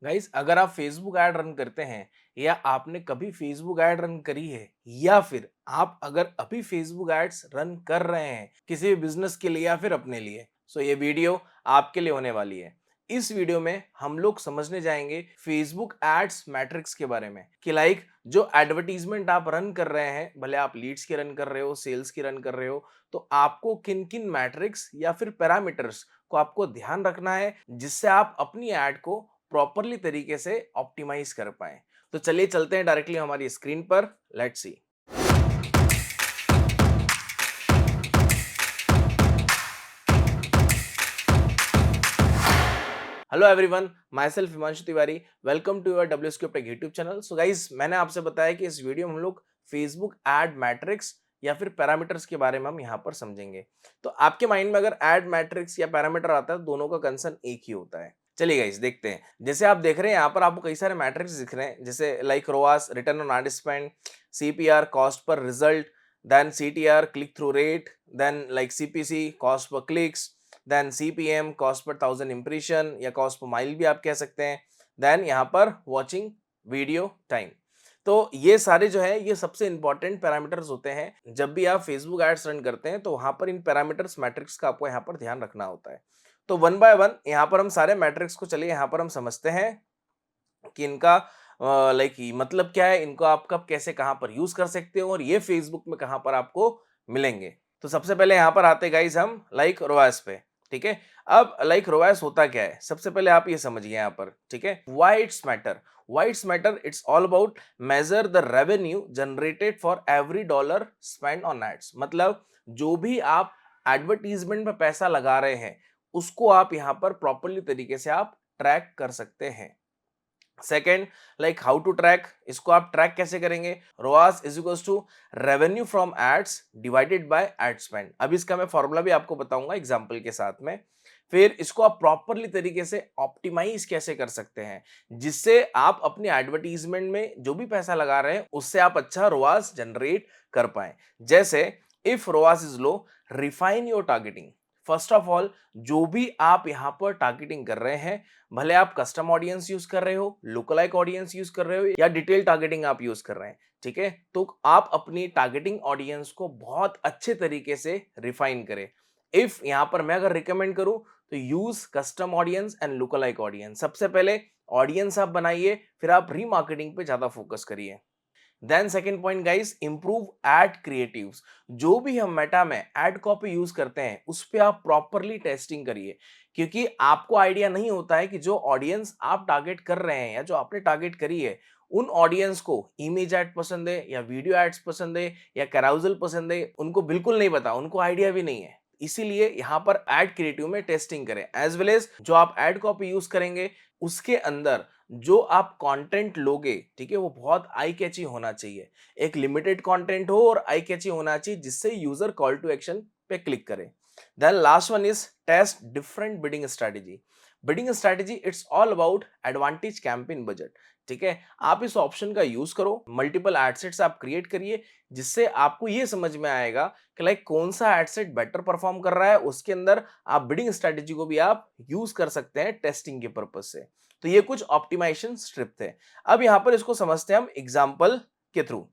Guys, अगर आप Facebook ad run करते हैं या आपने कभी फेसबुक ऐड रन करी है या फिर आप अगर अभी फेसबुक एड्स रन कर रहे हैं किसी भी बिजनेस के लिए या फिर अपने लिए, सो ये वीडियो आपके लिए होने वाली है। इस वीडियो में हम लोग समझने जाएंगे फेसबुक एड्स मैट्रिक्स के बारे में कि लाइक जो एडवर्टीजमेंट आप रन कर रहे हैं, भले आप लीड्स की रन कर रहे हो, सेल्स की रन कर रहे हो, तो आपको किन किन मैट्रिक्स या फिर पैरामीटर्स को आपको ध्यान रखना है जिससे आप अपनी ऐड को प्रॉपरली तरीके से ऑप्टिमाइज कर पाए। तो चलिए चलते हैं डायरेक्टली हमारी स्क्रीन पर। Let's see. Hello everyone, myself Himanshu Tiwari. Welcome to your W script YouTube channel. So guys, मैंने आपसे बताया कि इस वीडियो में हम लोग फेसबुक एड मैट्रिक्स या फिर पैरामीटर्स के बारे में हम यहाँ पर समझेंगे। तो आपके माइंड में अगर एड मैट्रिक्स या पैरामीटर आता है, दोनों का कंसर्न एक ही होता है। चलिए गाइस देखते हैं। जैसे आप देख रहे हैं यहाँ पर आपको कई सारे मैट्रिक्स दिख रहे हैं, जैसे like ROAS, return on ad spend, CPR, cost per result, then CTR, click through rate, then like CPC, cost per clicks, then CPM, cost per 1000 impression या कॉस्ट पर माइल भी आप कह सकते हैं। देन यहाँ पर वॉचिंग वीडियो टाइम। तो ये सारे जो है ये सबसे इंपॉर्टेंट पैरामीटर्स होते हैं। जब भी आप फेसबुक एड्स रन करते हैं तो वहां पर इन पैरामीटर्स मैट्रिक्स का आपको यहाँ पर ध्यान रखना होता है। तो वन बाय वन यहाँ पर हम सारे मैट्रिक्स को चलिए यहाँ पर हम समझते हैं कि इनका लाइक मतलब क्या है, इनको आप कब कैसे कहां पर यूज कर सकते हो और ये फेसबुक में कहां पर आपको मिलेंगे। तो सबसे पहले यहां पर आते गाइस हम लाइक रोआस पे। ठीक है, अब लाइक रोआस होता क्या है, सबसे पहले आप ये समझिए यहां पर। ठीक है, why it's matter. Why it's matter, it's all about measure the revenue generated for every dollar spend on ads. मतलब जो भी आप एडवर्टीजमेंट में पैसा लगा रहे हैं उसको आप यहां पर प्रॉपरली तरीके से आप ट्रैक कर सकते हैं। Second, like how to track, इसको आप ट्रैक कैसे करेंगे। ROAS is equals to revenue from ads divided by ad spend. अब इसका मैं फॉर्मूला भी आपको बताऊंगा एग्जांपल के साथ में। फिर इसको आप प्रॉपरली तरीके से ऑप्टिमाइज कैसे कर सकते हैं जिससे आप अपनी एडवर्टीजमेंट में जो भी पैसा लगा रहे हैं उससे आप अच्छा रोआस जनरेट कर पाए। जैसे if ROAS is low, refine your targeting. First of all, जो भी आप यहां पर टारगेटिंग कर रहे हैं, भले आप कस्टम ऑडियंस यूज कर रहे हो, लोकलाइक ऑडियंस यूज कर रहे हो या डिटेल टारगेटिंग आप यूज कर रहे हैं, ठीक है, तो आप अपनी टारगेटिंग ऑडियंस को बहुत अच्छे तरीके से रिफाइन करें। इफ यहां पर मैं अगर रिकमेंड करूं तो use custom audience and lookalike audience. सबसे पहले ऑडियंस आप बनाइए, फिर आप रीमार्केटिंग पे ज्यादा फोकस करिए। Then second point guys, improve ad creatives. जो भी हम मेटा में एड कॉपी यूज करते हैं उस पे आप प्रॉपरली टेस्टिंग करिए, क्योंकि आपको आइडिया नहीं होता है कि जो ऑडियंस आप टारगेट कर रहे हैं या जो आपने टारगेट करी है उन ऑडियंस को इमेज एड पसंद है या वीडियो एड्स पसंद है या कैराउजल पसंद है, उनको बिल्कुल नहीं पता, उनको आइडिया भी नहीं है। इसीलिए यहाँ पर एड क्रिएटिव में टेस्टिंग करें, एज वेल एज जो आप एड कॉपी यूज करेंगे उसके अंदर जो आप कंटेंट लोगे, ठीक है, वो बहुत आई कैची होना चाहिए। एक लिमिटेड कंटेंट हो और आई कैची होना चाहिए जिससे यूजर कॉल टू एक्शन पे क्लिक करे। Then last one is test different bidding strategy. Bidding strategy it's all about advantage campaign budget. ठीक है, आप इस ऑप्शन का यूज करो, मल्टीपल एडसेट्स आप क्रिएट करिए जिससे आपको ये समझ में आएगा कि लाइक कौन सा एडसेट बेटर परफॉर्म कर रहा है, उसके अंदर आप बिडिंग स्ट्रेटेजी को भी आप यूज कर सकते हैं टेस्टिंग के पर्पज से। तो ये कुछ ऑप्टिमाइजेशन स्ट्रिप थे। अब यहां पर इसको समझते हैं हम एग्जांपल के थ्रू।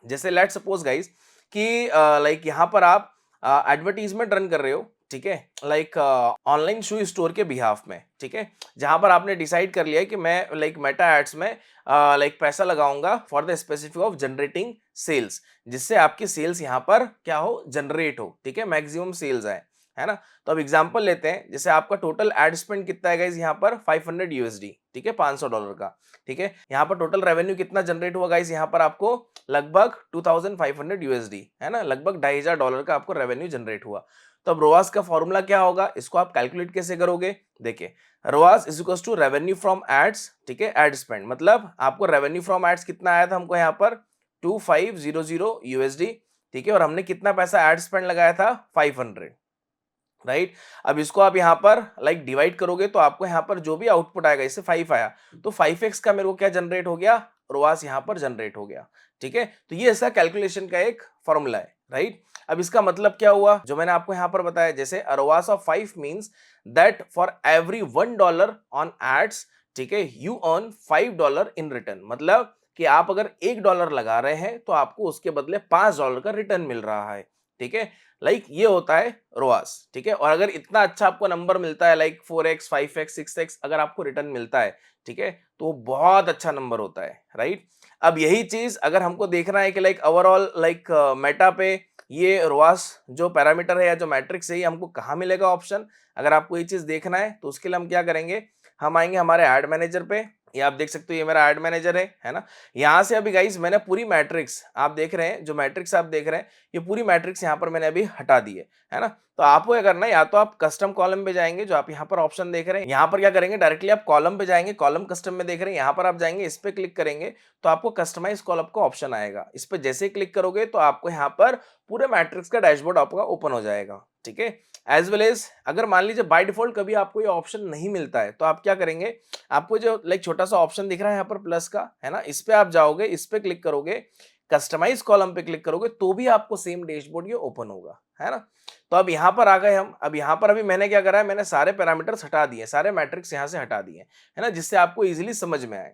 जैसे लेट सपोज गाइस कि लाइक यहां पर आप एडवर्टीजमेंट रन कर रहे हो, ठीक है, लाइक ऑनलाइन शू स्टोर के बिहाफ में, ठीक है, जहां पर आपने डिसाइड कर लिया है कि मैं लाइक मेटा एड्स में लाइक पैसा लगाऊंगा for the specific of generating sales, जिससे आपकी सेल्स यहां पर क्या हो, जनरेट हो, ठीक है, मैक्सिमम सेल्स आए, है ना। तो अब एग्जांपल लेते हैं, जैसे आपका टोटल एड स्पेंड कितना है गाइस यहाँ पर 500 यूएसडी, ठीक है, $500 का, ठीक है। यहाँ पर टोटल रेवेन्यू कितना जनरेट हुआ गाइस, यहाँ पर आपको लगभग 2500 यूएसडी, है ना, लगभग $2500 का आपको रेवेन्यू जनरेट हुआ। तो अब रोआस का फॉर्मूला क्या होगा, इसको आप कैलकुलेट कैसे करोगे, देखिए ROAS is equal to revenue from ads, ठीक है, एड स्पेंड, मतलब आपको रेवेन्यू फ्रॉम एड्स कितना आया था हमको यहाँ पर 2500 यूएसडी, ठीक है, और हमने कितना पैसा एड स्पेंड लगाया था 500, राइट। अब इसको आप यहाँ पर लाइक डिवाइड करोगे तो आपको यहाँ पर जो भी आउटपुट आएगा, इससे 5 आया तो 5x का मेरे को क्या जनरेट हो गया, रोआस यहाँ पर जनरेट हो गया, ठीक है। तो ये ऐसा कैलकुलेशन का एक फॉर्मूला है, राइट। अब इसका मतलब क्या हुआ जो मैंने आपको यहाँ पर बताया, जैसे ROAS of 5 means that for every $1 on ads, ठीक है, यू अर्न $5 इन रिटर्न, मतलब कि आप अगर $1 लगा रहे हैं तो आपको उसके बदले $5 का रिटर्न मिल रहा है। ठीक है, लाइक ये होता है रोआस। ठीक है, और अगर इतना अच्छा आपको नंबर मिलता है लाइक 4x 5x 6x अगर आपको रिटर्न मिलता है, ठीक है, तो बहुत अच्छा नंबर होता है, राइट। अब यही चीज अगर हमको देखना है कि लाइक ओवरऑल लाइक मेटा पे ये रोआस जो पैरामीटर है या जो मैट्रिक्स है ये हमको कहाँ मिलेगा ऑप्शन, अगर आपको ये चीज देखना है तो उसके लिए हम क्या करेंगे, हम आएंगे हमारे ऐड मैनेजर पे। ये आप देख सकते हो, ये मेरा ऐड मैनेजर है ना। यहाँ से अभी गाइस मैंने पूरी मैट्रिक्स आप देख रहे हैं, जो मैट्रिक्स आप देख रहे हैं ये पूरी मैट्रिक्स यहाँ पर मैंने अभी हटा दी है ना। तो आपको क्या करना है, या तो आप कस्टम कॉलम पे जाएंगे, जो आप यहाँ पर ऑप्शन देख रहे हैं, यहाँ पर क्या करेंगे डायरेक्टली आप कॉलम पे जाएंगे, कॉलम कस्टम में देख रहे हैं, यहाँ पर आप जाएंगे, इस पे क्लिक करेंगे तो आपको कस्टमाइज कॉलम का ऑप्शन आएगा। इस पे जैसे ही क्लिक करोगे तो आपको यहाँ पर पूरे मैट्रिक्स का डैशबोर्ड आपका ओपन हो जाएगा। ठीक है, एज वेल एज अगर मान लीजिए बाय डिफॉल्ट कभी आपको ये ऑप्शन नहीं मिलता है तो आप क्या करेंगे, आपको जो लाइक छोटा सा ऑप्शन दिख रहा है यहाँ पर प्लस का, है ना, इस पे आप जाओगे, इस पे क्लिक करोगे, कस्टमाइज कॉलम पे क्लिक करोगे तो भी आपको सेम डैशबोर्ड ये ओपन होगा, है ना। तो अब यहाँ पर आ गए हम, अब यहाँ पर अभी मैंने क्या करा है, मैंने सारे पैरामीटर्स हटा दिए, सारे मैट्रिक्स यहाँ से हटा दिए, है ना, जिससे आपको इजीली समझ में आए।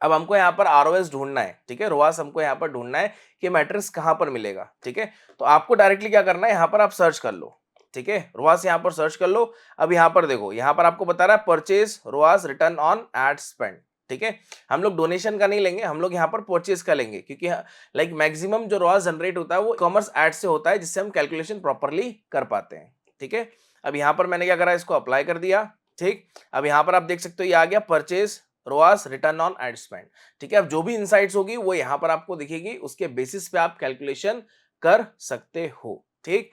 अब हमको यहाँ पर आरओएस ढूंढना है, ठीक है, रोआस हमको यहाँ पर ढूंढना है कि मैट्रिक्स कहाँ पर मिलेगा। ठीक है, तो आपको डायरेक्टली क्या करना है, यहाँ पर आप सर्च कर लो, ठीक है, रोआस यहाँ पर सर्च कर लो। अब यहाँ पर देखो, यहाँ पर आपको बता रहा है purchase ROAS return on ad spend. ठीक है, हम लोग डोनेशन का नहीं लेंगे, हम लोग यहाँ पर परचेज का लेंगे, क्योंकि लाइक मैक्सिमम जो रोआस जनरेट होता है वो कॉमर्स एड से होता है, जिससे हम कैलकुलेशन प्रॉपरली कर पाते हैं। ठीक है, अब यहाँ पर मैंने क्या करा, इसको अप्लाई कर दिया। ठीक, अब यहाँ पर आप देख सकते हो ये आ गया purchase ROAS return on ad spend. ठीक है, अब जो भी इनसाइट्स होगी वो यहाँ पर आपको दिखेगी, उसके बेसिस पे आप कैलकुलेशन कर सकते हो। ठीक,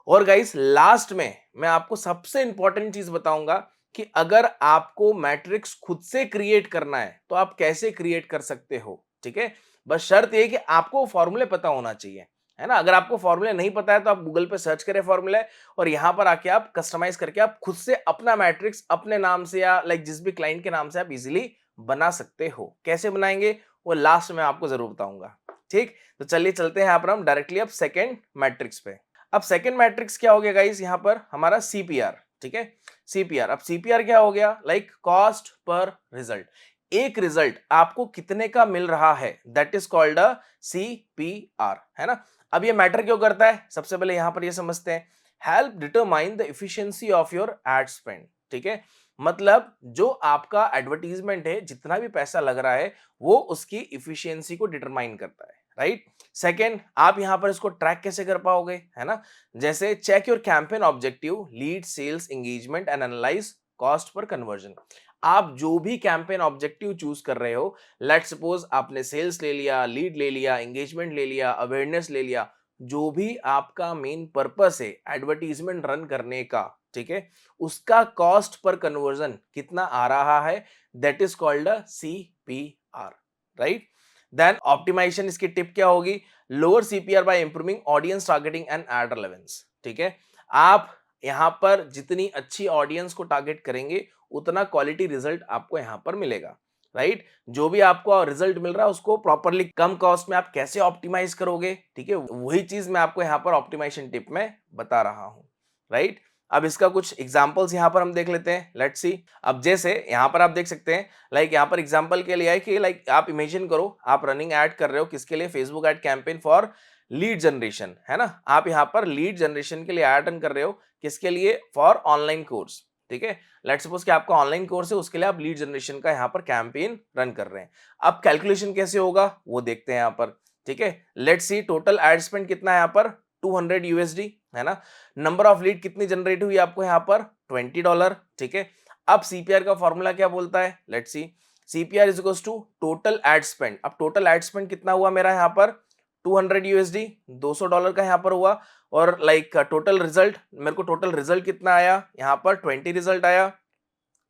और गाइस लास्ट में मैं आपको सबसे इंपॉर्टेंट चीज बताऊंगा कि अगर आपको मैट्रिक्स खुद से क्रिएट करना है तो आप कैसे क्रिएट कर सकते हो। ठीक है, बस शर्त ये कि आपको फॉर्मूले पता होना चाहिए, है ना। अगर आपको फॉर्मूले नहीं पता है तो आप गूगल पे सर्च करें फॉर्मूले, और यहां पर आके आप कस्टमाइज करके आप खुद से अपना मैट्रिक्स अपने नाम से या लाइक जिस भी क्लाइंट के नाम से आप इजीली बना सकते हो। कैसे बनाएंगे वो लास्ट में आपको जरूर बताऊंगा। ठीक, तो चलिए चलते हैं यहाँ पर हम डायरेक्टली अब सेकेंड मैट्रिक्स पे। अब सेकेंड मैट्रिक्स क्या हो गया गाइस, यहाँ पर हमारा सीपीआर। ठीक है, सीपीआर, अब सीपीआर क्या हो गया, लाइक कॉस्ट पर रिजल्ट। एक रिजल्ट आपको कितने का मिल रहा है, that is called a CPR, है ना। अब ये मैटर क्यों करता है, सबसे पहले यहां पर ये समझते हैं, help determine the efficiency of your add spend. ठीक है, मतलब जो आपका एडवर्टीजमेंट है, जितना भी पैसा लग रहा है वो उसकी इफिशियंसी को डिटरमाइन करता है, राइट। सेकेंड, आप यहां पर इसको ट्रैक कैसे कर पाओगे, है ना, जैसे check your campaign objective, lead, sales, engagement and analyse cost पर कन्वर्जन। आप जो भी कैंपेन ऑब्जेक्टिव चूज कर रहे हो, लेट सपोज आपने सेल्स ले लिया, लीड ले लिया, एंगेजमेंट ले लिया, अवेयरनेस ले लिया, जो भी आपका मेन पर्पस है एडवर्टीजमेंट रन करने का, ठीक है, उसका कॉस्ट पर कन्वर्जन कितना आ रहा है, that is called a CPR, right. Then optimisation, इसकी टिप क्या होगी, lower CPR by improving audience targeting and ad relevance. ठीक है, आप यहां पर जितनी अच्छी ऑडियंस को टारगेट करेंगे उतना क्वालिटी रिजल्ट आपको यहां पर मिलेगा, राइट। जो भी आपको रिजल्ट मिल रहा है उसको प्रॉपरली कम कॉस्ट में आप कैसे ऑप्टिमाइज करोगे, ठीक है, वही चीज मैं आपको यहां पर ऑप्टिमाइजेशन टिप में बता रहा हूं, राइट। अब इसका कुछ एग्जांपल्स यहां पर हम देख लेते हैं, लेट्स सी। अब जैसे यहां पर आप देख सकते हैं, लाइक यहां पर एग्जांपल के लिए है कि लाइक आप इमेजिन करो आप रनिंग ऐड कर रहे हो, किसके लिए, Facebook ad campaign for lead generation, है ना। आप यहां पर लीड जनरेशन के लिए ऐड रन कर रहे हो, किसके लिए, फॉर ऑनलाइन कोर्स। ठीक है, लेट्स सपोज कि आपका ऑनलाइन कोर्स है, उसके लिए आप लीड जनरेशन का यहां पर कैंपेन रन कर रहे हैं। अब कैलकुलेशन कैसे होगा वो देखते हैं यहां पर। ठीक है, let's C total ad spend कितना है यहाँ पर, 200 यूएसडी, है ना। नंबर ऑफ लीड कितनी जनरेट हुई आपको यहाँ पर, $20। ठीक है, अब सीपीआर का फॉर्मूला क्या बोलता है, let's see, CPR is equals to total ad spend. अब टोटल एड स्पेंड कितना हुआ मेरा यहाँ पर, 200 यूएसडी, $200 का यहाँ पर हुआ, और लाइक टोटल रिजल्ट, मेरे को टोटल रिजल्ट कितना आया यहाँ पर, 20 रिजल्ट आया।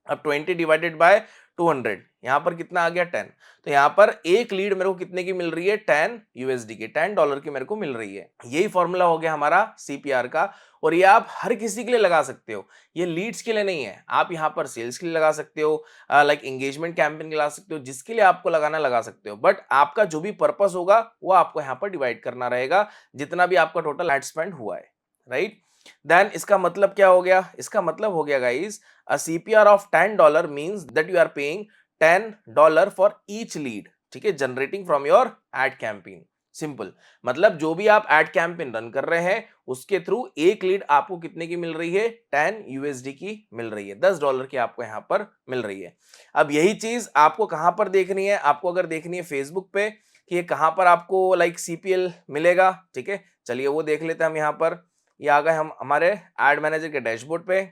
अब 20 डिवाइडेड बाय 200, यहां पर कितना आ गया, 10। तो यहां पर एक लीड मेरे को कितने की मिल रही है, 10 यूएसडी की, $10 की मेरे को मिल रही है। यही फॉर्मूला हो गया हमारा सीपीआर का, और ये आप हर किसी के लिए लगा सकते हो, ये लीड्स के लिए नहीं है, आप यहां पर सेल्स के लिए लगा सकते हो, लाइक एंगेजमेंट कैंपेन लगा सकते हो, जिसके लिए आपको लगाना लगा सकते हो, बट आपका जो भी पर्पस होगा वो आपको यहाँ पर डिवाइड करना रहेगा, जितना भी आपका टोटल एड स्पेंड हुआ है, राइट। देन इसका मतलब क्या हो गया, इसका मतलब हो गया guys a CPR of $10 means that you are paying $10 for each lead, ठीक है, generating from your ad campaign. Simple, मतलब जो भी आप एड कैंपेन रन कर रहे हैं उसके थ्रू एक लीड आपको कितने की मिल रही है, 10 यूएसडी की मिल रही है, $10 की आपको यहां पर मिल रही है। अब यही चीज आपको कहां पर देखनी है, आपको अगर देखनी है फेसबुक पे कि ये कहां पर आपको लाइक सीपीएल मिलेगा, ठीक है, चलिए वो देख लेते हैं हम। यहां पर ये आ गए हम हमारे एड मैनेजर के डैशबोर्ड पे।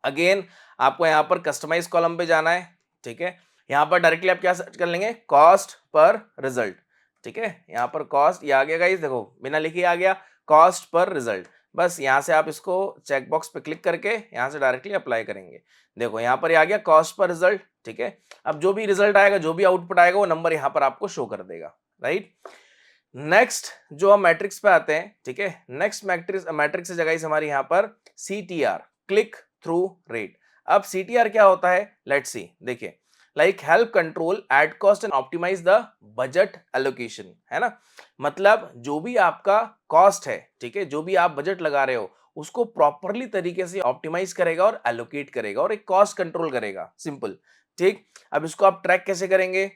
अगेन आपको यहाँ पर कस्टमाइज कॉलम पे जाना है, ठीक है, यहाँ पर डायरेक्टली आप क्या सर्च कर लेंगे, कॉस्ट पर रिजल्ट, ठीक है, यहाँ पर कॉस्ट, ये आ गया गाइस, देखो बिना लिखे आ गया कॉस्ट पर रिजल्ट। बस यहाँ से आप इसको चेकबॉक्स पे क्लिक करके यहाँ से डायरेक्टली अप्लाई करेंगे। देखो यहाँ पर ये आ गया कॉस्ट पर रिजल्ट, ठीक है। अब जो भी रिजल्ट आएगा, जो भी आउटपुट आएगा, वो नंबर यहाँ पर आपको शो कर देगा, राइट। नेक्स्ट जो हम मैट्रिक्स पे आते हैं, ठीक है, नेक्स्ट मैट्रिक्स मैट्रिक्स से जगह हमारी यहाँ पर CTR, क्लिक थ्रू रेट। अब CTR क्या होता है, लेट्स सी, देखिए, like help control ad cost and optimise the budget allocation, है ना, मतलब जो भी आपका कॉस्ट है, ठीक है, जो भी आप बजट लगा रहे हो उसको प्रॉपरली तरीके से ऑप्टिमाइज करेगा और एलोकेट करेगा और एक कॉस्ट कंट्रोल करेगा, सिंपल, ठीक। अब इसको आप ट्रैक कैसे करेंगे,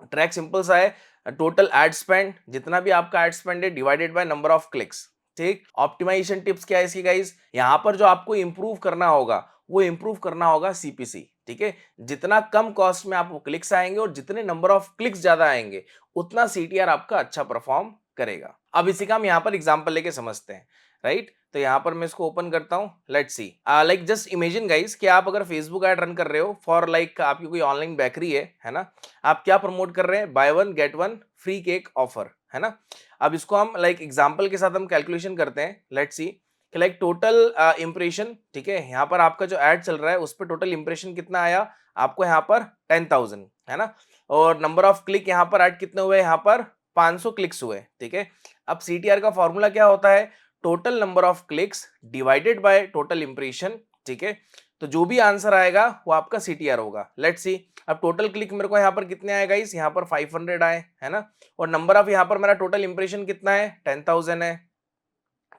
ट्रैक सिंपल सा है, टोटल एड स्पेंड, जितना भी आपका एड स्पेंड है divided by number of clicks, ठीक। ऑप्टिमाइजेशन टिप्स क्या है इसकी गाइस, यहां पर जो आपको इंप्रूव करना होगा वो इंप्रूव करना होगा सीपीसी, ठीक है, जितना कम कॉस्ट में आपको क्लिक्स आएंगे और जितने नंबर ऑफ क्लिक्स ज्यादा आएंगे उतना सीटीआर आपका अच्छा परफॉर्म करेगा। अब इसी का हम यहां पर एग्जांपल लेके समझते हैं, राइट। तो यहां पर मैं इसको ओपन करता हूं, let's see, like just imagine guys कि आप अगर फेसबुक ऐड रन कर रहे हो फॉर लाइक आपकी कोई ऑनलाइन बेकरी है ना, आप क्या प्रमोट कर रहे हैं, by one get one free cake offer, है ना। अब इसको हम लाइक एग्जांपल के साथ हम कैलकुलेशन करते हैं, लेट्स सी कि लाइक टोटल इंप्रेशन, ठीक है, यहाँ पर आपका जो ऐड चल रहा है उस पर टोटल इंप्रेशन कितना आया आपको, यहाँ पर 10,000, है ना, और नंबर ऑफ क्लिक यहाँ पर ऐड कितने हुए, यहाँ पर 500 क्लिक्स हुए, ठीक है। अब सीटीआर का फॉर्मूला क्या होता है, total number of clicks divided by total impression, ठीक है, तो जो भी आंसर आएगा वो आपका सीटीआर होगा। लेट्स सी, अब टोटल क्लिक मेरे को यहाँ पर कितने आए गाइस, यहाँ पर 500 आए, है ना, और नंबर ऑफ यहाँ पर मेरा टोटल इंप्रेशन कितना है, 10,000 है,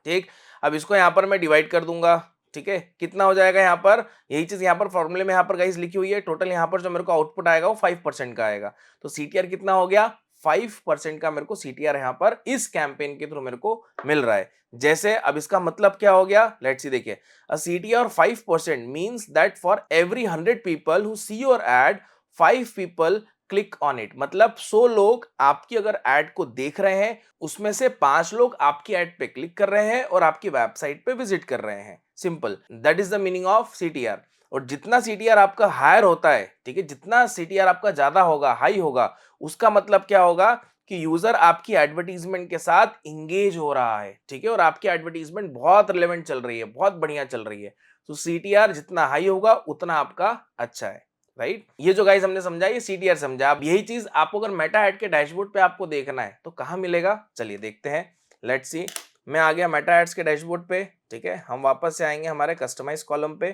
ठीक। अब इसको यहाँ पर मैं डिवाइड कर दूंगा, ठीक है, कितना हो जाएगा यहाँ पर, यही चीज यहाँ पर फॉर्मूले में यहाँ पर गाइस लिखी हुई है, टोटल यहाँ पर जो मेरे को आउटपुट आएगा वो 5% का आएगा, तो सीटीआर कितना हो गया, 5% का मेरे को सीटीआर यहाँ पर इस कैंपेन के थ्रू मेरे को मिल रहा है। जैसे अब इसका मतलब क्या हो गया, लेट्स सी, देखिए, a CTR 5% means that for every 100 people who see your ad 5 people click on it, मतलब 100 लोग आपकी अगर एड को देख रहे हैं उसमें से 5 लोग आपकी एड पे क्लिक कर रहे हैं और आपकी वेबसाइट पे विजिट कर रहे हैं, simple, that is the meaning of CTR. और जितना सीटीआर आपका हायर होता है, ठीक है, जितना सीटीआर आपका ज्यादा होगा, हाई होगा, उसका मतलब क्या होगा कि यूजर आपकी एडवर्टीजमेंट के साथ इंगेज हो रहा है, ठीक है, और आपकी एडवर्टीजमेंट बहुत रिलेवेंट चल रही है, बहुत बढ़िया चल रही है, तो सीटीआर जितना हाई होगा उतना आपका अच्छा है, राइट। ये जो गाइस हमने समझा ये सीटीआर समझा। अब यही चीज आपको अगर मेटा एड के डैशबोर्ड पे आपको देखना है तो कहां मिलेगा, चलिए देखते हैं, लेट्स सी, मैं आ गया मेटा एड्स के डैशबोर्ड पे, ठीक है, हम वापस से आएंगे हमारे कस्टमाइज कॉलम पे,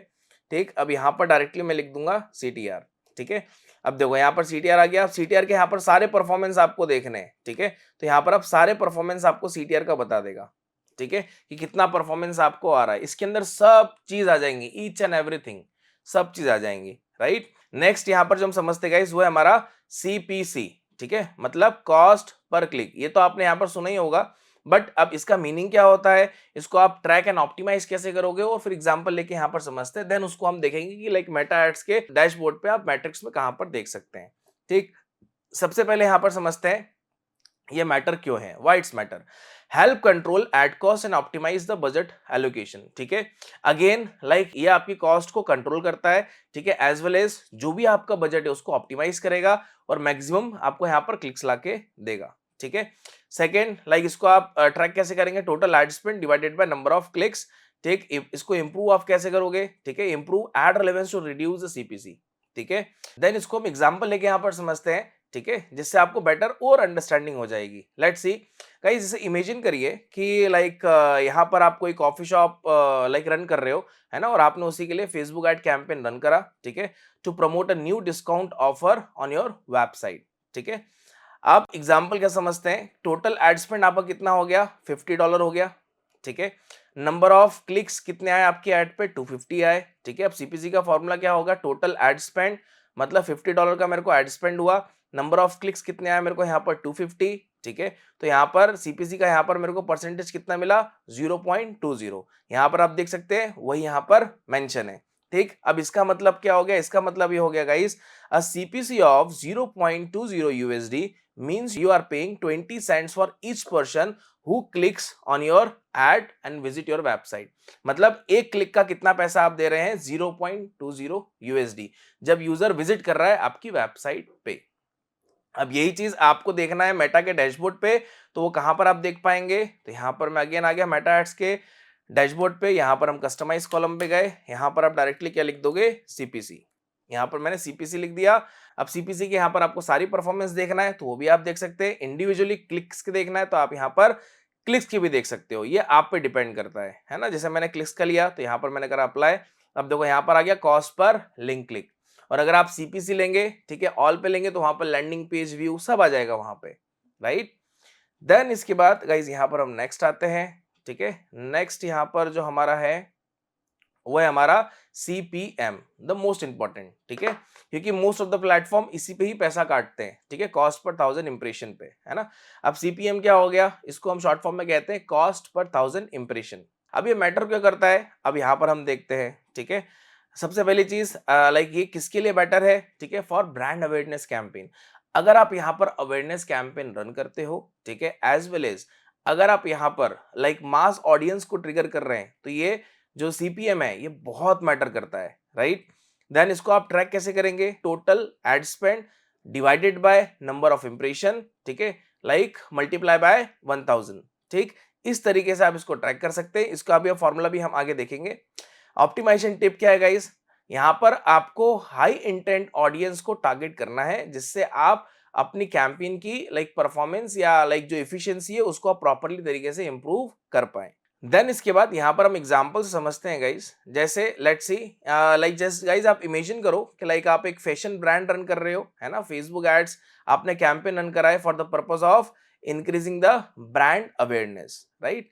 ठीक। अब यहाँ पर डायरेक्टली मैं लिख दूंगा सीटीआर, ठीक है। अब देखो यहाँ पर सीटीआर आ गया, सीटीआर के यहाँ पर सारे परफॉर्मेंस आपको देखने हैं, ठीक है, तो यहाँ पर अब सारे परफॉर्मेंस आपको सीटीआर का बता देगा, ठीक है, कि कितना परफॉर्मेंस आपको आ रहा है, इसके अंदर सब चीज आ जाएंगी, ईच एंड एवरीथिंग, सब चीज आ जाएंगी, राइट। नेक्स्ट यहां पर जो हम समझते गाइस वो है हमारा सीपीसी, ठीक है, मतलब कॉस्ट पर क्लिक, ये तो आपने यहां पर सुना ही होगा, बट अब इसका मीनिंग क्या होता है, इसको आप ट्रैक एंड ऑप्टिमाइज कैसे करोगे और फिर एग्जांपल लेके यहां पर समझते हैं, देन उसको हम देखेंगे कि लाइक मेटा एड्स के डैशबोर्ड पे आप मैट्रिक्स में कहां पर देख सकते हैं, ठीक। सबसे पहले यहां पर समझते हैं ये मैटर क्यों है, why it's matter, help control ad cost and optimise the budget allocation, ठीक है। अगेन लाइक ये आपकी कॉस्ट को कंट्रोल करता है, ठीक है, एज वेल एज जो भी आपका बजट है उसको ऑप्टिमाइज करेगा और मैक्सिमम आपको यहाँ पर क्लिक्स लाके देगा, ठीक है। सेकेंड, लाइक इसको आप ट्रैक कैसे करेंगे, total ad spend divided by number of clicks, ठीक। इसको इंप्रूव आप कैसे करोगे, ठीक है, improve ad relevance to reduce the CPC, ठीक है। देन इसको हम एग्जांपल लेके यहाँ पर समझते हैं, ठीक है, जिससे आपको बेटर और अंडरस्टैंडिंग हो जाएगी। लेट्स सी गाइस, जैसे इमेजिन करिए कि लाइक यहाँ पर आप कोई कॉफी शॉप लाइक रन कर रहे हो, है ना, और आपने उसी के लिए फेसबुक एड कैंपेन रन करा, ठीक है, to promote a new discount offer on your website, ठीक है। आप एग्जाम्पल क्या समझते हैं, टोटल एड स्पेंड आपका कितना हो गया, $50 हो गया, ठीक है। नंबर ऑफ क्लिक्स कितने आए आपके ऐड पे, 250 आए, ठीक है। अब सीपीसी का फॉर्मूला क्या होगा, टोटल एड स्पेंड, मतलब $50 का मेरे को एड स्पेंड हुआ, नंबर ऑफ क्लिक्स कितने आए मेरे को यहाँ पर 250, ठीक है। तो यहाँ पर सीपीसी का यहाँ पर मेरे को परसेंटेज कितना मिला, 0.20। यहाँ पर आप देख सकते हैं वही यहाँ पर मेंशन है, ठीक। अब इसका मतलब क्या हो गया, इसका मतलब ये हो गया guys, a CPC of 0.20 USD means you are paying 20 cents for each person who clicks on your ad and visit your website। मतलब एक क्लिक का कितना पैसा आप दे रहे हैं, 0.20 USD, जब यूजर विजिट कर रहा है आपकी वेबसाइट पे। अब यही चीज आपको देखना है मेटा के डैशबोर्ड पे, तो वो कहां पर आप देख पाएंगे, तो यहां पर मैं अगेन आ गया मेटा एड्स के डैशबोर्ड पे, यहां पर हम कस्टमाइज कॉलम पे गए, यहां पर आप डायरेक्टली क्या लिख दोगे, सीपीसी। यहां पर मैंने सीपीसी लिख दिया। अब सीपीसी के यहां पर आपको सारी परफॉर्मेंस देखना है तो वो भी आप देख सकते हैं, इंडिविजुअली क्लिक्स के देखना है तो आप यहां पर क्लिक्स की भी देख सकते हो, ये आप पे डिपेंड करता है ना। जैसे मैंने क्लिक्स का लिया तो यहां पर मैंने करा अप्लाई, अब देखो यहां पर आ गया कॉस्ट पर लिंक क्लिक। और अगर आप सीपीसी लेंगे, ठीक है, ऑल पे लेंगे तो वहां पर लैंडिंग पेज व्यू सब आ जाएगा वहां पे, राइट। देन इसके बाद गाइज यहाँ पर हम नेक्स्ट आते हैं, ठीक है। नेक्स्ट यहाँ पर जो हमारा है वो है हमारा CPM, द मोस्ट इंपॉर्टेंट, ठीक है, क्योंकि मोस्ट ऑफ द प्लेटफॉर्म इसी पे ही पैसा काटते हैं, ठीक है, कॉस्ट पर 1000 इंप्रेशन पे, है ना। अब CPM क्या हो गया, इसको हम शॉर्ट फॉर्म में कहते हैं कॉस्ट पर 1000 इंप्रेशन। अब ये मैटर क्यों करता है, अब यहाँ पर हम देखते हैं, ठीक है। सबसे पहली चीज लाइक ये किसके लिए बेटर है, ठीक है, फॉर ब्रांड अवेयरनेस कैंपेन। अगर आप यहाँ पर अवेयरनेस कैंपेन रन करते हो, ठीक है, एज वेल एज अगर आप यहाँ पर लाइक मास ऑडियंस को ट्रिगर कर रहे हैं, तो ये जो सीपीएम है ये बहुत मैटर करता है, राइट। देन इसको आप ट्रैक कैसे करेंगे, total ad spend divided by number of impression, ठीक है, लाइक मल्टीप्लाई बाय 1000, ठीक। इस तरीके से आप इसको ट्रैक कर सकते हैं, इसका भी फॉर्मूला भी हम आगे देखेंगे। ऑप्टिमाइजेशन टिप क्या है गाइस, यहां पर आपको हाई इंटेंट ऑडियंस को टारगेट करना है, जिससे आप अपनी कैंपेन की लाइक परफॉर्मेंस या लाइक जो एफिशिएंसी है उसको आप प्रॉपरली तरीके से इंप्रूव कर पाए। देन इसके बाद यहां पर हम एग्जांपल से समझते हैं गाइस, जैसे let's see like just guys आप इमेजिन करो कि लाइक आप एक फैशन ब्रांड रन कर रहे हो, है ना, फेसबुक एड्स आपने कैंपेन रन करा है for the purpose of increasing the brand awareness, right.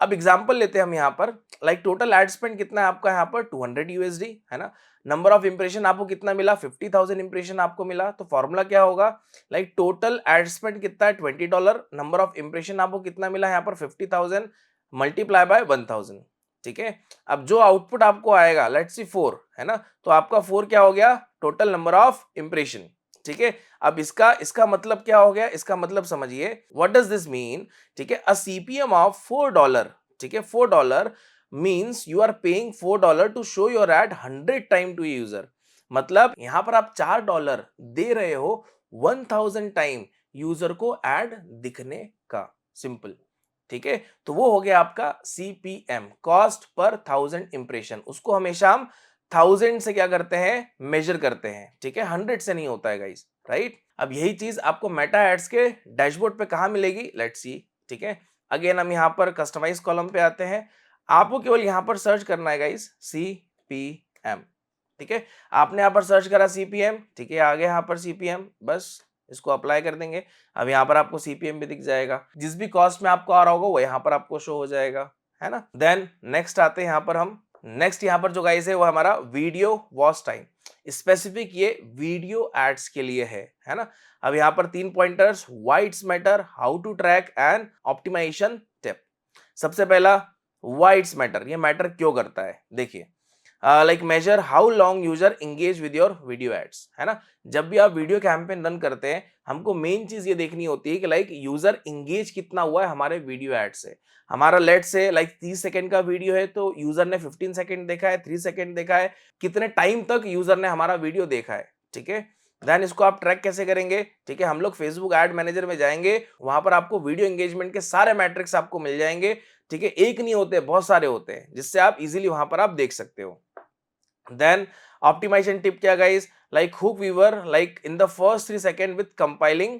अब एग्जांपल लेते हैं हम यहाँ पर, लाइक टोटल एड स्पेंड कितना है आपका यहाँ पर 200 USD, है ना। नंबर ऑफ इंप्रेशन आपको कितना मिला, 50,000 इंप्रेशन आपको मिला, तो फॉर्मूला क्या होगा, लाइक टोटल एड स्पेंड कितना है $20, नंबर ऑफ इंप्रेशन आपको कितना मिला यहाँ पर 50,000 मल्टीप्लाई बाय 1000, ठीक है। अब जो आउटपुट आपको आएगा लेट्स सी 4, है ना, तो आपका 4 क्या हो गया, टोटल नंबर ऑफ इंप्रेशन, ठीक है। अब इसका इसका मतलब क्या हो गया, इसका मतलब समझिए, व्हाट डज दिस मीन, ठीक है, अ सीपीएम ऑफ $4, ठीक है, $4 means you are paying $4 to show your ad 100 time to user. मतलब यहां पर आप $4 दे रहे हो 1000 टाइम यूजर को एड दिखने का, सिंपल, ठीक है। तो वो हो गया आपका सीपीएम, कॉस्ट पर 1000 इंप्रेशन, उसको हमेशा हम 1000 से क्या करते हैं, मेजर करते हैं, ठीक है, 100 से नहीं होता है गाइस, राइट। अब यही चीज आपको मेटा एड्स के डैशबोर्ड पे कहां मिलेगी, लेट्स सी, ठीक है। अगेन हम यहां पर कस्टमाइज कॉलम पे आते हैं, आपको केवल यहां पर सर्च करना है गाइस सीपीएम, ठीक है। आपने यहां पर सर्च करा सीपीएम, ठीक है, आ गया यहां पर सीपीएम, बस इसको अप्लाई कर देंगे। अब यहाँ पर आपको सीपीएम भी दिख जाएगा, जिस भी कॉस्ट में आपको आ रहा होगा वो यहाँ पर आपको शो हो जाएगा, है ना। देन नेक्स्ट आते हैं यहाँ पर हम, नेक्स्ट यहाँ पर जो गाइस है वो हमारा वीडियो वॉच टाइम, स्पेसिफिक ये वीडियो एड्स के लिए है ना। अब यहाँ पर 3 pointers, why it's matter, how to track and optimisation tip. सबसे पहला व्हाई इट्स मैटर, ये मैटर क्यों करता है, देखिए, like measure how long user engage with your video ads, है ना। जब भी आप वीडियो कैंपेन रन करते हैं हमको मेन चीज ये देखनी होती है कि लाइक यूजर इंगेज कितना हुआ है हमारे वीडियो एड से। हमारा लेट से लाइक 30 सेकंड का वीडियो है तो यूजर ने 15 सेकंड देखा है, 3 सेकंड देखा है, कितने टाइम तक यूजर ने हमारा वीडियो देखा है, ठीक है। देन इसको आप ट्रैक कैसे करेंगे, ठीक है, हम लोग फेसबुक एड मैनेजर में जाएंगे, वहां पर आपको वीडियो एंगेजमेंट के सारे मैट्रिक्स आपको मिल जाएंगे, ठीक है, एक नहीं होते बहुत सारे होते हैं, जिससे आप इजीली वहां पर आप देख सकते हो। Then optimization tip क्या guys, like hook viewer like in the first 3 second with compiling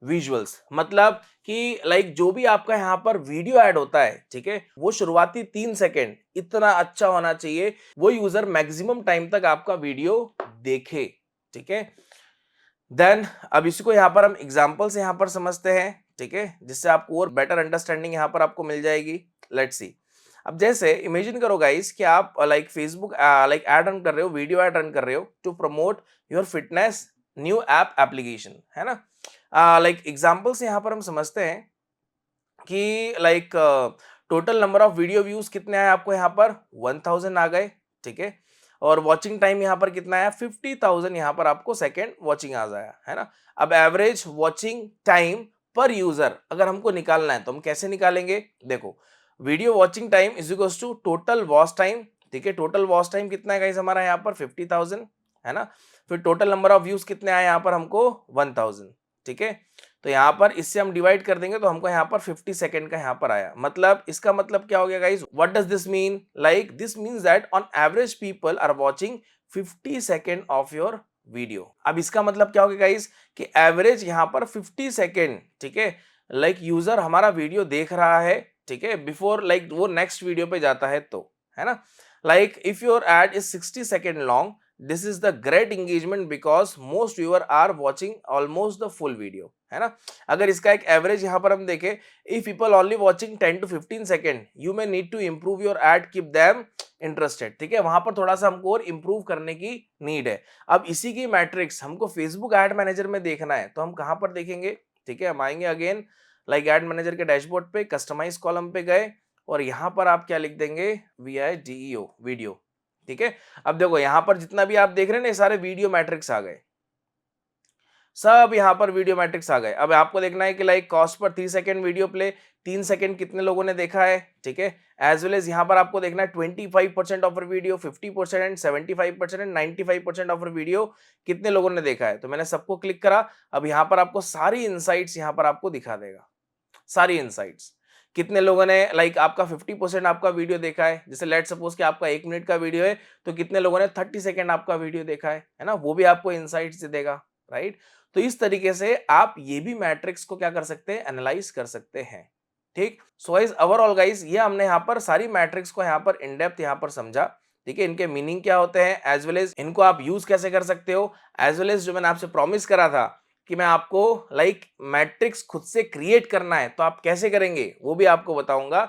visuals, मतलब कि like जो भी आपका यहाँ पर वीडियो ऐड होता है, ठीक है, वो शुरुआती 3 सेकंड इतना अच्छा होना चाहिए वो यूजर मैक्सिमम टाइम तक आपका वीडियो देखे, ठीक है। देन अब इसको यहाँ पर हम एग्जांपल से यहाँ पर समझते हैं, ठीक है, जिससे आपको और बेटर अंडरस्टैंडिंग यहाँ पर आपको मिल जाएगी। लेट्स सी, अब जैसे इमेजिन करो गाइस कि आप like Facebook like ad run कर रहे हो, वीडियो एड रन कर रहे हो to promote your fitness new app application, है ना। लाइक एग्जांपल्स यहाँ पर हम समझते हैं कि like total number of video views कितने आए आपको यहाँ पर 1000 आ गए, ठीक है। और वॉचिंग टाइम यहाँ पर कितना आया 50,000 यहाँ पर आपको सेकेंड वॉचिंग आ जाया, है ना। अब average watching time per user अगर हमको निकालना है तो हम कैसे निकालेंगे, देखो video watching time is equals to total watch time, ठीक है। टोटल वॉच टाइम कितना है गाइस हमारा यहाँ पर 50,000, है ना। फिर टोटल नंबर ऑफ व्यूज कितने आए यहाँ पर हमको 1000, ठीक है। तो यहाँ पर इससे हम डिवाइड कर देंगे तो हमको यहाँ पर 50 सेकंड का यहाँ पर आया। मतलब इसका मतलब क्या हो गया guys, what does this mean, like this means that on average people are watching 50 second of your video. अब इसका मतलब क्या हो गया गाइस कि एवरेज यहाँ पर 50 सेकंड, ठीक है, लाइक यूजर हमारा वीडियो देख रहा है, ठीक है, बिफोर लाइक वो नेक्स्ट वीडियो पे जाता है तो, है ना। Like if your ad is 60 second long, this is the great engagement because most viewer are watching almost the full video, है ना। अगर इसका एक एवरेज यहाँ पर हम देखें, if people only watching 10 to 15 second, you may need to improve your ad, keep them interested, ठीक है। वहां पर थोड़ा सा हमको और इंप्रूव करने की नीड है। अब इसी की मैट्रिक्स हमको फेसबुक एड मैनेजर में देखना है तो हम कहां पर देखेंगे, ठीक है। हम आएंगे अगेन लाइक एड मैनेजर के डैशबोर्ड पे, कस्टमाइज कॉलम पे गए और यहां पर आप क्या लिख देंगे, VIDEO वीडियो, ठीक है। अब देखो यहां पर जितना भी आप देख रहे हैं ना, ये सारे वीडियो मैट्रिक्स आ गए, सब यहाँ पर वीडियो मैट्रिक्स आ गए। अब आपको देखना है कि like cost per 3 second video play, 3 second कितने लोगों ने देखा है, ठीक है। एज वेल एज यहाँ पर आपको देखना है 25% of video, 50% and 75% and 95% of video कितने लोगों ने देखा है। तो मैंने सबको क्लिक करा। अब यहाँ पर आपको सारी इनसाइट्स यहाँ पर आपको दिखा देगा, सारी इनसाइट्स कितने लोगों ने लाइक आपका 50% आपका वीडियो देखा है। जैसे लेट सपोज कि आपका 1 मिनट का वीडियो है तो कितने लोगों ने 30 सेकंड आपका वीडियो देखा है ना, वो भी आपको इनसाइट्स देगा, राइट। तो इस तरीके से आप ये भी मैट्रिक्स को क्या कर सकते हैं, एनालाइज कर सकते हैं, ठीक। सो गाइस ओवरऑल गाइस ये हमने यहाँ पर सारी मैट्रिक्स को यहाँ पर इन डेप्थ यहाँ पर समझा, ठीक है। इनके मीनिंग क्या होते हैं एज वेल एज इनको आप यूज कैसे कर सकते हो, एज वेल एज जो मैंने आपसे प्रॉमिस करा था कि मैं आपको लाइक मैट्रिक्स खुद से क्रिएट करना है तो आप कैसे करेंगे वो भी आपको बताऊंगा,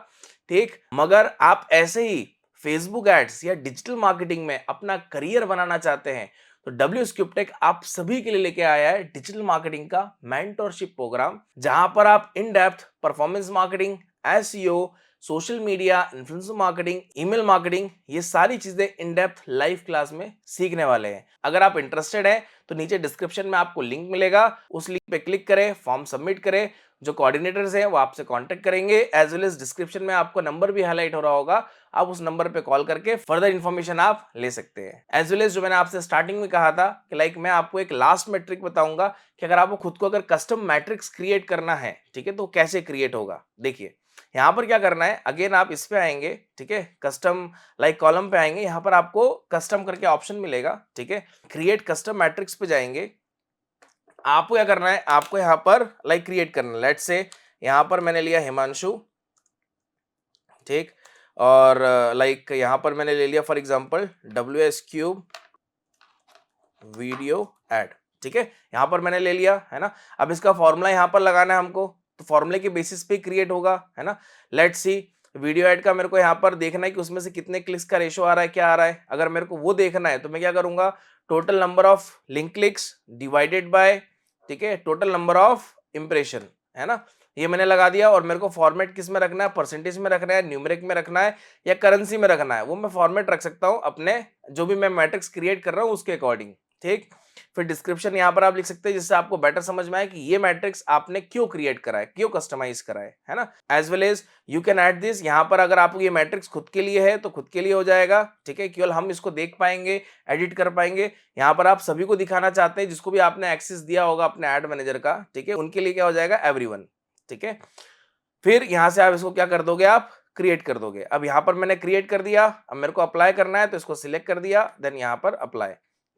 ठीक। मगर आप ऐसे ही फेसबुक एड्स या डिजिटल मार्केटिंग में अपना करियर बनाना चाहते हैं तो WSCupTech आप सभी के लिए लेके आया है डिजिटल मार्केटिंग का मेंटरशिप प्रोग्राम, जहां पर आप in depth performance marketing, SEO, social media, influencer marketing, email marketing, ये सारी चीजें इन डेप्थ लाइव क्लास में सीखने वाले हैं। अगर आप इंटरेस्टेड हैं तो नीचे डिस्क्रिप्शन में आपको लिंक मिलेगा, उस लिंक पे क्लिक करें, फॉर्म सबमिट करें, जो कोऑर्डिनेटर्स हैं वो आपसे कांटेक्ट करेंगे। एज वेल एज डिस्क्रिप्शन में आपको नंबर भी हाईलाइट हो रहा होगा, आप उस नंबर पे कॉल करके फर्दर इन्फॉर्मेशन आप ले सकते हैं। एज वेल एज जो मैंने आपसे स्टार्टिंग में कहा था कि लाइक मैं आपको एक लास्ट में ट्रिक बताऊंगा कि अगर आपको खुद को अगर कस्टम मैट्रिक्स क्रिएट करना है, ठीक है, तो कैसे क्रिएट होगा। देखिए यहाँ पर क्या करना है, अगेन आप इस पे आएंगे, ठीक है, कस्टम लाइक कॉलम पे आएंगे, यहाँ पर आपको कस्टम करके ऑप्शन मिलेगा, ठीक है। क्रिएट कस्टम मैट्रिक्स पे जाएंगे, आपको क्या करना है, आपको यहाँ पर लाइक क्रिएट करना है। लेट्स से यहाँ पर मैंने लिया हिमांशु, ठीक, और लाइक यहाँ पर मैंने ले लिया for example WSCube video add, ठीक है, यहाँ पर मैंने ले लिया, है ना। अब इसका फॉर्मूला यहाँ पर लगाना है हमको, तो फॉर्मूले के बेसिस पे क्रिएट होगा, है ना। लेट्स सी वीडियो एड का मेरे को यहाँ पर देखना है कि उसमें से कितने क्लिक्स का रेशो आ रहा है, क्या आ रहा है। अगर मेरे को वो देखना है तो मैं क्या करूंगा, total number of link clicks divided by, ठीक है, टोटल नंबर ऑफ इंप्रेशन, है ना। ये मैंने लगा दिया और मेरे को फॉर्मेट किस में रखना है, परसेंटेज में रखना है, न्यूमेरिक में रखना है या करेंसी में रखना है, वो मैं फॉर्मेट रख सकता हूं अपने जो भी मैं मैट्रिक्स क्रिएट कर रहा हूं उसके अकॉर्डिंग, ठीक। फिर डिस्क्रिप्शन यहाँ पर आप लिख सकते हैं जिससे आपको बेटर समझ में आए कि ये मैट्रिक्स आपने क्यों क्रिएट करा है, क्यों कस्टमाइज करा है ना। As well as you can add this, यहाँ पर अगर आपको ये मैट्रिक्स खुद के लिए है तो खुद के लिए हो जाएगा, ठीक है, केवल हम इसको देख पाएंगे, एडिट कर पाएंगे। यहाँ पर आप सभी को दिखाना चाहते हैं जिसको भी आपने एक्सेस दिया होगा अपने एड मैनेजर का, ठीक है, उनके लिए क्या हो जाएगा, एवरीवन, ठीक है। फिर यहां से आप इसको क्या कर दोगे, आप क्रिएट कर दोगे। अब यहां पर मैंने क्रिएट कर दिया, अब मेरे को अप्लाई करना है तो इसको सिलेक्ट कर दिया, देन यहां पर अप्लाई,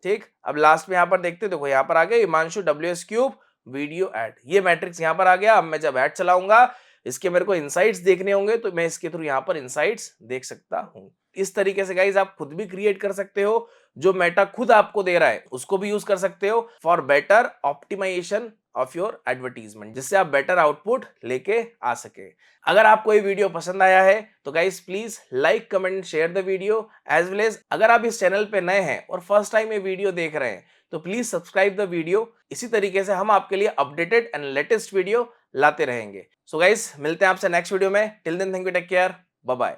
ठीक। अब लास्ट में यहां पर देखते देखो यहां पर आ गया हिमांशु WSCube वीडियो एड, ये मैट्रिक्स यहां पर आ गया। अब मैं जब एड चलाऊंगा इसके मेरे को इनसाइट्स देखने होंगे तो मैं इसके थ्रू यहां पर इनसाइट्स देख सकता हूं। इस तरीके से गाइज आप खुद भी क्रिएट कर सकते हो, जो मेटा खुद आपको दे रहा है उसको भी यूज कर सकते हो for better optimisation of your advertisement, जिससे आप बेटर आउटपुट लेके आ सके। अगर आपको ये वीडियो पसंद आया है तो guys please like, comment, share the video as well as अगर आप इस चैनल पे नए हैं और फर्स्ट टाइम ये वीडियो देख रहे हैं तो प्लीज सब्सक्राइब द वीडियो। इसी तरीके से हम आपके लिए अपडेटेड एंड लेटेस्ट वीडियो लाते रहेंगे। सो गाइस मिलते हैं आपसे नेक्स्ट वीडियो में। Till then thank you, take care, bye bye.